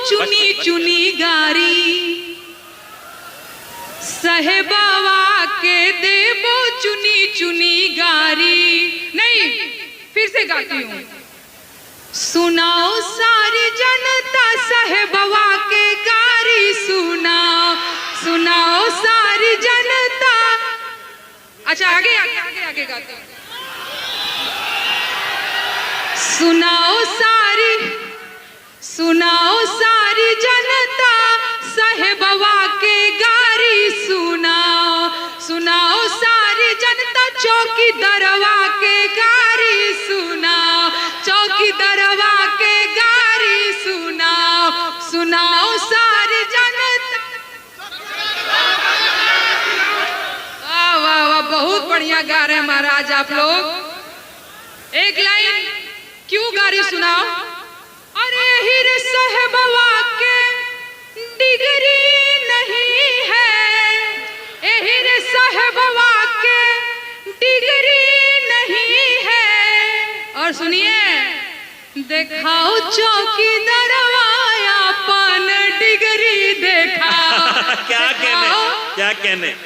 चुनी चुनी गारी, साहेबवा के देबो चुनी चुनी गारी। नहीं, फिर से गाती हूँ। सुनाओ सारी जनता साहेबवा के गारी, सुनाओ सुनाओ सारी जनता। अच्छा, आगे आगे आगे आगे गाते हैं। सुनाओ सारी जनता साहेबवा के गारी, सुनाओ सुनाओ सारी जनता चौकी दरवा के गारी, सुनाओ चौकी दरवा के गारी, सुनाओ सुनाओ सारी जनता। वाह वाह वाह, बहुत बढ़िया गा रहे हैं महाराज आप लोग। एक लाइन क्यों गारी सुनाओ। अरे हिर साहेबवा के डिग्री नहीं है, हिर साहेबवा के डिग्री नहीं है। और सुनिए, दिखाओ चौकी दरवाया अपन डिग्री दिखाओ। क्या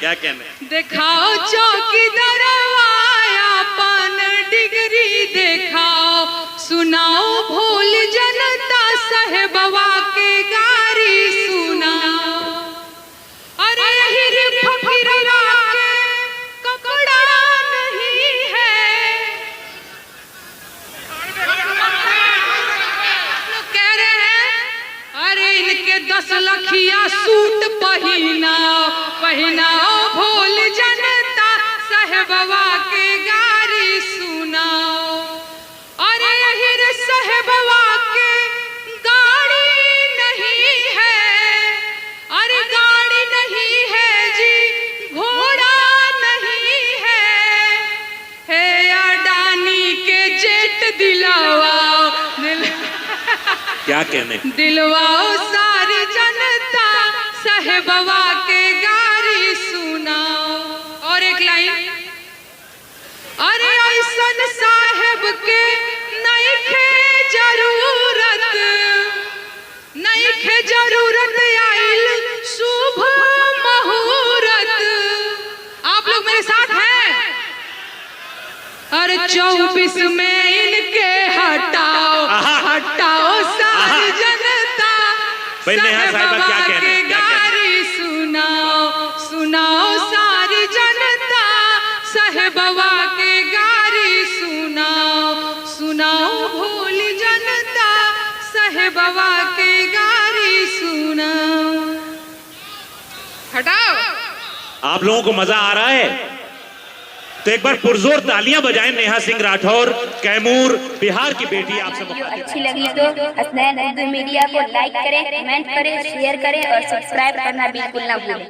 कहने दिखाओ चौकी दरवाया अपन डिग्री दिखाओ। सुनाओ भोल जनता साहेबवा के गारी, सुनाओ। अरे हिर फकीरवा के कपड़ा नहीं है, कह रहे हैं अरे इनके 10 लखिया सूट पहनाओ भोल जनता साहेबवा के गारी, सुनाओ। अरे हिर साहेबवा के गाड़ी नहीं है, अरे गाड़ी नहीं है जी, घोड़ा नहीं है अडानी के जेट दिलवाओ क्या कहने दिलवाओ सारी जनता साहेबवा के गारी, सुनाओ। और एक लाइन, अरे ऐसन साहेब के नइखे जरूरत आइल शुभ मुहूर्त। आप लोग मेरे साथ हैं। अरे 24 में इनके हटाओ सारी जनता साहेबवा के गारी, सुनाओ सुनाओ सारी जनता साहेबवा के गारी, सुनाओ सुनाओ भोल जनता साहेबवा के गारी, सुनाओ। हटाओ। आप लोगों को मजा आ रहा है तो एक बार पुरजोर तालियां बजाएं। नेहा सिंह राठौर, कैमूर, बिहार की बेटी। आप सब अच्छी लगी तो हसनैन उर्दू मीडिया को लाइक करें, कमेंट करें, शेयर करें और सब्सक्राइब करना बिल्कुल ना भूलें।